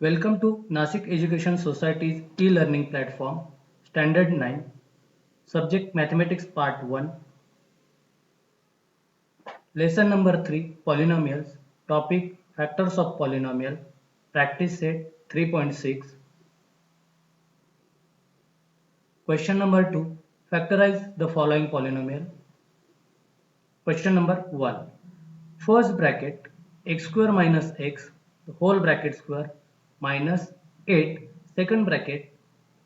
Welcome to Nasik Education Society's e-learning platform, Standard 9, Subject Mathematics Part 1, Lesson number 3, Polynomials, Topic Factors of Polynomial, Practice Set 3.6. Question number 2, Factorize the following polynomial. Question number 1, first bracket x square minus x, the whole bracket square, minus 8, second bracket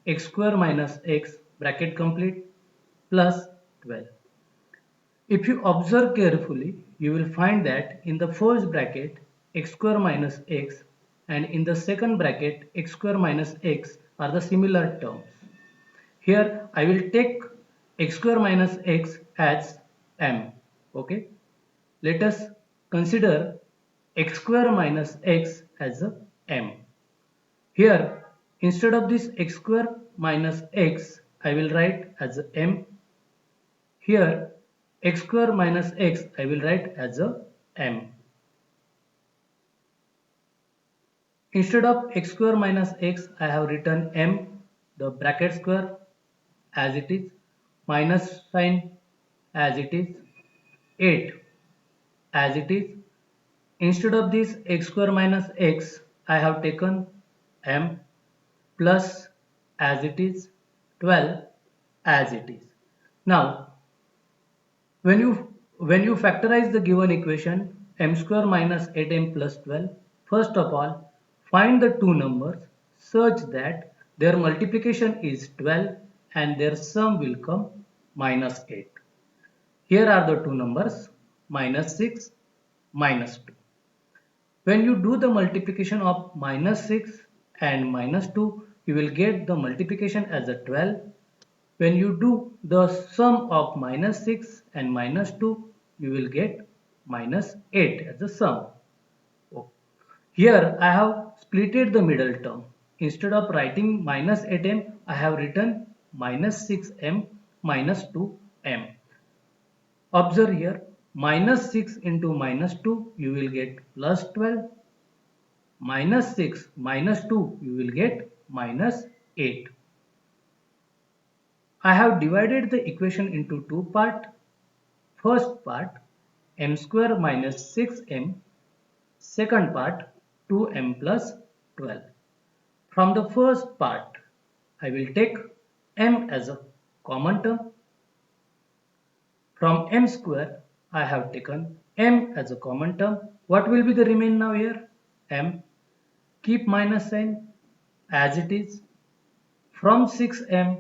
x square minus x, bracket complete, plus 12. If you observe carefully, you will find that in the first bracket x square minus x and in the second bracket x square minus x are the similar terms. Here I will take x square minus x as m. Okay. Let us consider x square minus x as a m. Here instead of this x square minus x I will write as a m. Here x square minus x I will write as a m. Instead of x square minus x I have written m, the bracket square as it is, minus sign as it is, 8 as it is. Instead of this x square minus x I have taken m, plus as it is, 12 as it is. Now when you factorize the given equation m square minus 8m plus 12, first of all find the two numbers such that their multiplication is 12 and their sum will come minus 8. Here are the two numbers minus 6, minus 2. When you do the multiplication of minus 6 and minus 2, you will get the multiplication as a 12. When you do the sum of minus 6 and minus 2, you will get minus 8 as a sum. Here I have splitted the middle term. Instead of writing minus 8m, I have written minus 6m minus 2m. Observe here, minus 6 into minus 2, you will get plus 12. Minus 6 minus 2, you will get minus 8. I have divided the equation into two parts. First part m square minus 6m, second part 2m plus 12. From the first part I will take m as a common term. From m square I have taken m as a common term. What will be the remain now here? M. Keep minus sign as it is. From 6m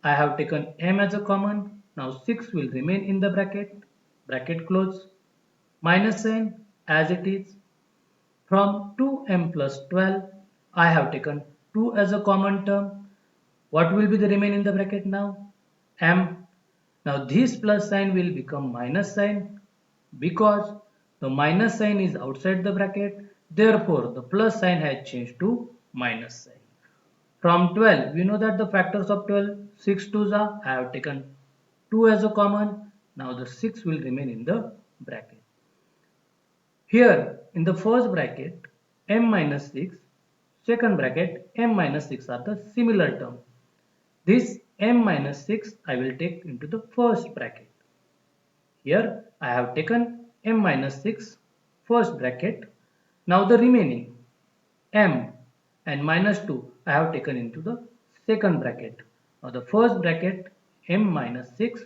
I have taken m as a common. Now 6 will remain in the bracket. Bracket close. Minus sign as it is. From 2m plus 12 I have taken 2 as a common term. What will be the remain in the bracket now? M. Now this plus sign will become minus sign because the minus sign is outside the bracket. Therefore the plus sign has changed to minus sign. From 12, we know that the factors of 12, 6 2s are, I have taken 2 as a common. Now the 6 will remain in the bracket. Here in the first bracket, m minus 6, second bracket, m minus 6 are the similar term. This m minus 6 I will take into the first bracket. Here I have taken m minus 6 first bracket. Now the remaining m and minus 2 I have taken into the second bracket. Now the first bracket m minus 6,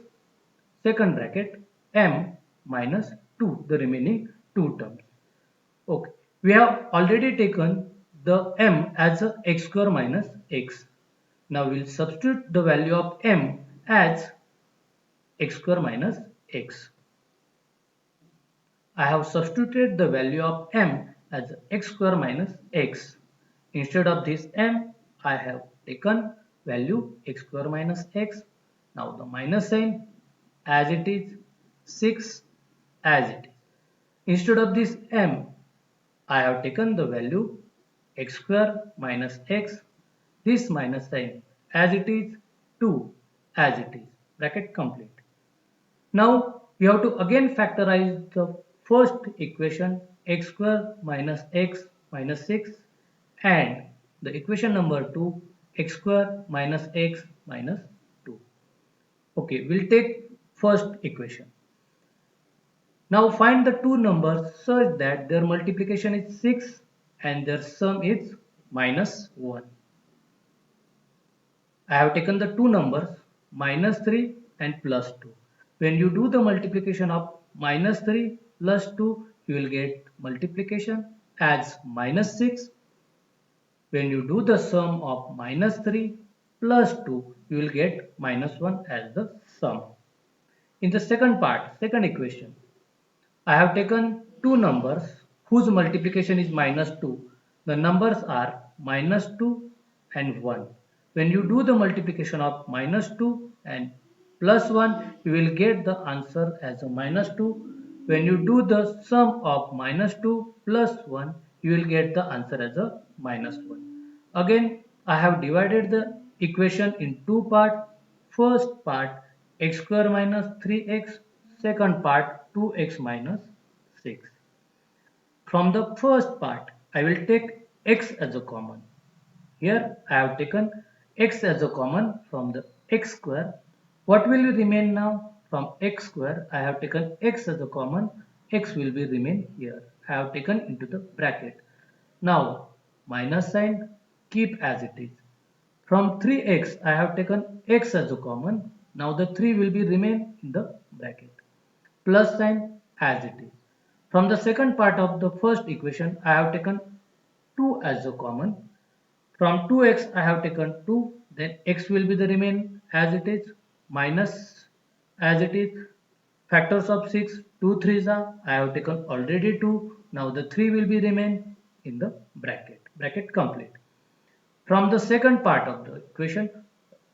second bracket m minus 2, the remaining two terms. Okay, we have already taken the m as a x square minus x. Now we will substitute the value of m as x square minus x. I have substituted the value of m as x square minus x. Instead of this m, I have taken value x square minus x. Now the minus sign as it is, 6 as it is. Instead of this m, I have taken the value x square minus x. This minus sign as it is, 2 as it is. Bracket complete. Now we have to again factorize the first equation x square minus x minus 6 and the equation number 2, x square minus x minus 2. Okay, we'll take first equation. Now find the two numbers such that their multiplication is 6 and their sum is minus 1. I have taken the two numbers minus 3 and plus 2. When you do the multiplication of minus 3 plus 2, you will get multiplication as minus 6. When you do the sum of minus 3 plus 2, you will get minus 1 as the sum. In the second part, second equation, I have taken two numbers whose multiplication is minus 2. The numbers are minus 2 and 1. When you do the multiplication of minus 2 and plus 1, you will get the answer as a minus 2. When you do the sum of minus 2 plus 1, you will get the answer as a minus 1. Again, I have divided the equation in two parts. First part x square minus 3x, second part 2x minus 6. From the first part, I will take x as a common. Here I have taken x as a common from the x square. What will remain now? From x square, I have taken x as a common. X will be remain here. I have taken into the bracket. Now minus sign keep as it is. From 3x, I have taken x as a common. Now the 3 will be remain in the bracket. Plus sign as it is. From the second part of the first equation, I have taken 2 as a common. From 2x, I have taken 2. Then x will be the remain as it is. Minus as it is. Factors of 6, 2 3s are. I have taken already 2. Now the 3 will be remain in the bracket. Bracket complete. From the second part of the equation,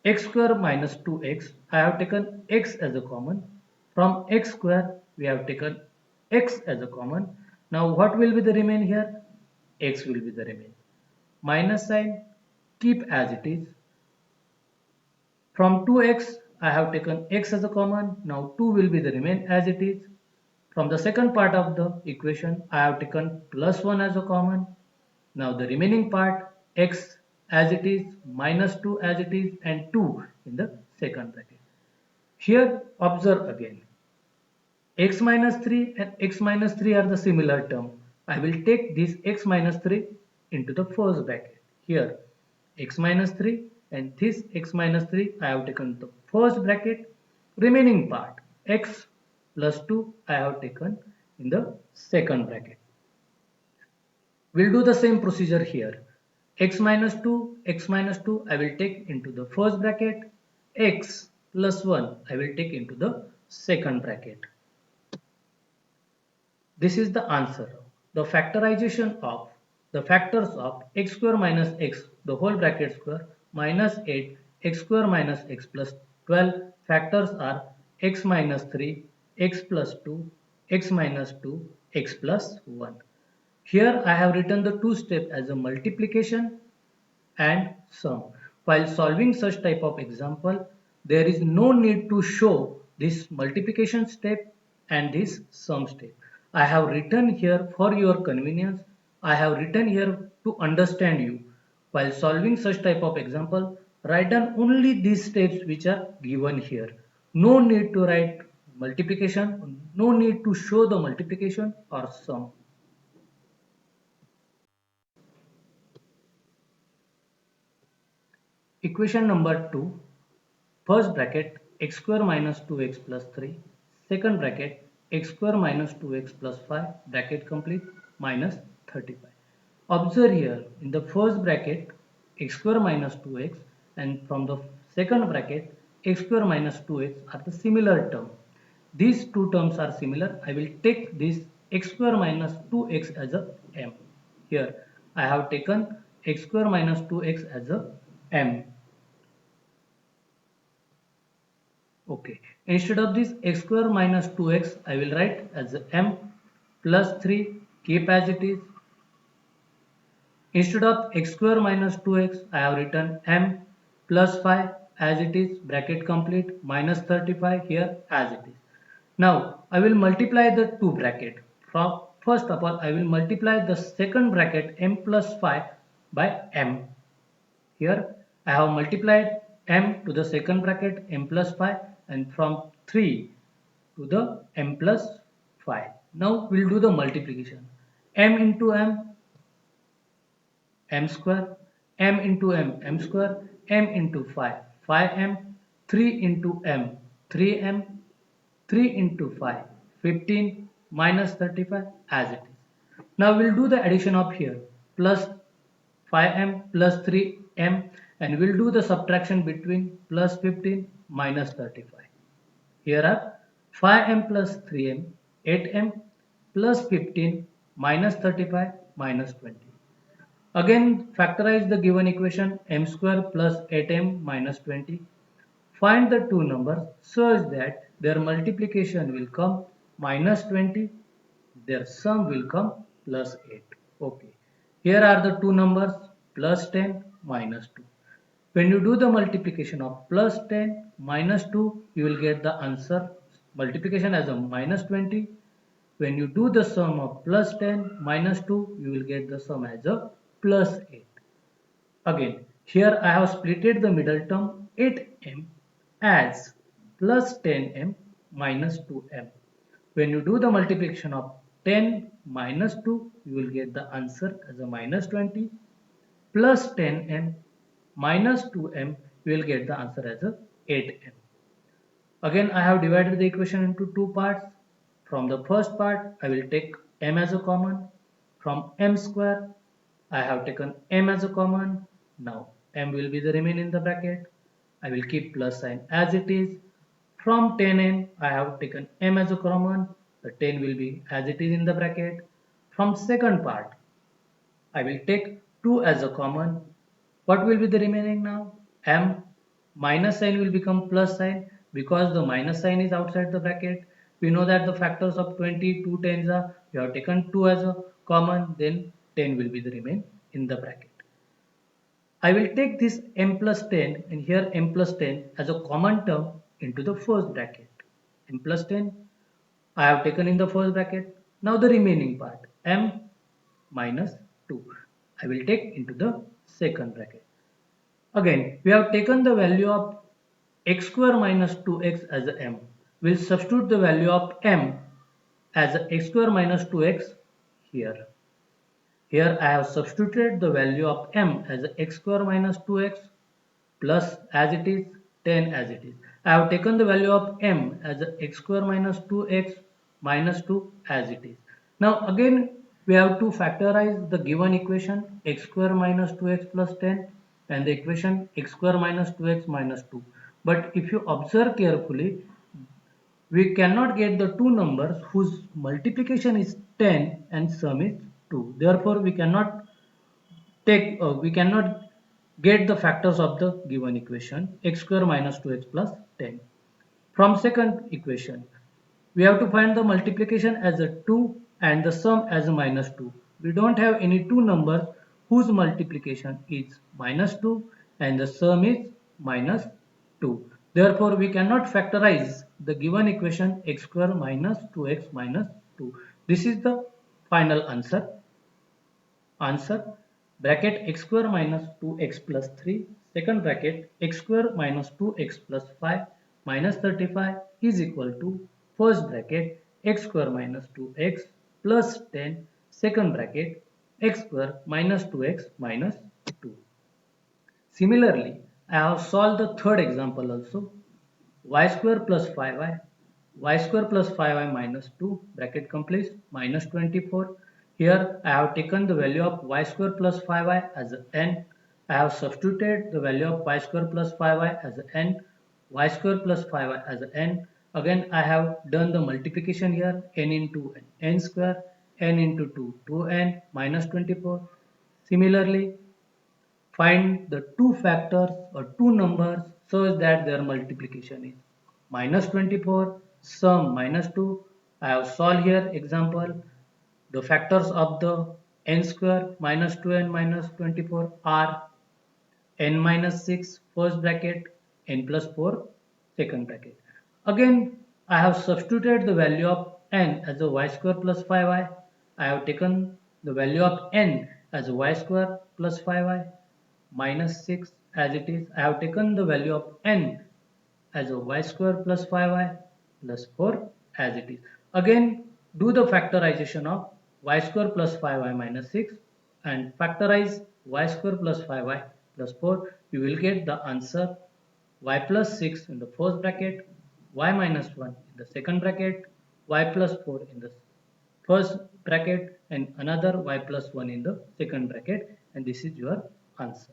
x square minus 2x, I have taken x as a common. From x square, we have taken x as a common. Now what will be the remain here? X will be the remain. Minus sign, keep as it is. From 2x, I have taken x as a common. Now 2 will be the remain as it is. From the second part of the equation, I have taken plus 1 as a common. Now the remaining part x as it is, minus 2 as it is, and 2 in the second bracket. Here observe again. X minus 3 and x minus 3 are the similar term. I will take this x minus 3 into the first bracket. Here x minus 3 and this x minus 3 I have taken the first bracket. Remaining part x plus 2 I have taken in the second bracket. We'll do the same procedure here. X minus 2 I will take into the first bracket. X plus 1 I will take into the second bracket. This is the answer. The factorization of the factors of x square minus x the whole bracket square minus 8 x square minus x plus 12 factors are x minus 3, x plus 2, x minus 2, x plus 1. Here I have written the two steps as a multiplication and sum. While solving such type of example, there is no need to show this multiplication step and this sum step. I have written here for your convenience. I have written here to understand you. While solving such type of example, write down only these steps which are given here. No need to write multiplication, no need to show the multiplication or sum. Equation number 2, first bracket x square minus 2x plus 3, second bracket x square minus 2x plus 5, bracket complete, minus 35. Observe here in the first bracket x square minus 2x and from the second bracket x square minus 2x are the similar term. These two terms are similar. I will take this x square minus 2x as a m. Here I have taken x square minus 2x as a m. Okay, instead of this x square minus 2x, I will write as m plus 3, keep as it is. Instead of x square minus 2x, I have written m plus 5 as it is, bracket complete, minus 35 here as it is. Now, I will multiply the two bracket. From first of all, I will multiply the second bracket m plus 5 by m. Here I have multiplied m to the second bracket m plus 5 and from 3 to the m plus 5. Now we'll do the multiplication. M into m square, m into m square, m into 5, 5m, 3 into m, 3m, 3 into 5, 15 minus 35 as it is. Now we'll do the addition of here plus 5m plus 3m and we'll do the subtraction between plus 15 minus 35. Here are 5m plus 3m, 8m plus 15 minus 35 minus 20. Again factorize the given equation m square plus 8m minus 20. Find the two numbers such that their multiplication will come minus 20, their sum will come plus 8. Okay. Here are the two numbers plus 10 minus 2. When you do the multiplication of plus 10 minus 2, you will get the answer multiplication as a minus 20. When you do the sum of plus 10 minus 2, you will get the sum as a plus 8. Again, here I have splitted the middle term 8m as plus 10m minus 2m. When you do the multiplication of 10 minus 2, you will get the answer as a minus 20 plus 10m minus 2m, you will get the answer as a 8m. Again, I have divided the equation into two parts. From the first part, I will take m as a common. From m square, I have taken m as a common. Now, m will be the remain in the bracket. I will keep plus sign as it is. From 10n, I have taken m as a common. The 10 will be as it is in the bracket. From second part, I will take 2 as a common. What will be the remaining now? M minus sign will become plus sign because the minus sign is outside the bracket. We know that the factors of 20, 2 tens are, you have taken 2 as a common, then 10 will be the remain in the bracket. I will take this m plus 10 and here m plus 10 as a common term into the first bracket. M plus 10 I have taken in the first bracket. Now the remaining part m minus 2 I will take into the second bracket. Again, we have taken the value of x square minus 2x as a m. We'll substitute the value of m as a x square minus 2x here. Here I have substituted the value of m as a x square minus 2x plus as it is 10 as it is. I have taken the value of m as a x square minus 2x minus 2 as it is. Now again we have to factorize the given equation x square minus 2x plus 10 and the equation x square minus 2x minus 2. But if you observe carefully, we cannot get the two numbers whose multiplication is 10 and sum is 2. Therefore, we cannot get the factors of the given equation x square minus 2x plus 10. From second equation, we have to find the multiplication as a 2 and the sum as a minus 2. We don't have any two numbers whose multiplication is minus 2 and the sum is minus 2. Therefore, we cannot factorize the given equation x square minus 2x minus 2. This is the final answer. Answer bracket x square minus 2x plus 3 second bracket x square minus 2x plus 5 minus 35 is equal to first bracket x square minus 2x plus 10 second bracket x square minus 2x minus 2. Similarly, I have solved the third example also. Y square plus 5y, y square plus 5y minus 2 bracket completes minus 24. Here I have taken the value of y square plus 5y as n. I have substituted the value of y square plus 5y as n, y square plus 5y as n. Again I have done the multiplication here, n into n square, n into 2, 2n minus 24. Similarly, find the two factors or two numbers such that their multiplication is minus 24, sum minus 2. I have solved here example. The factors of the n square minus 2n minus 24 are n minus 6 first bracket, n plus 4 second bracket. Again, I have substituted the value of n as a y square plus 5y. I have taken the value of n as a y square plus 5y minus 6 as it is. I have taken the value of n as a y square plus 5y plus 4 as it is. Again, do the factorization of y square plus 5y minus 6 and factorize y square plus 5y plus 4. You will get the answer y plus 6 in the first bracket, y minus 1 in the second bracket, y plus 4 in the first bracket and another y plus 1 in the second bracket, and this is your answer.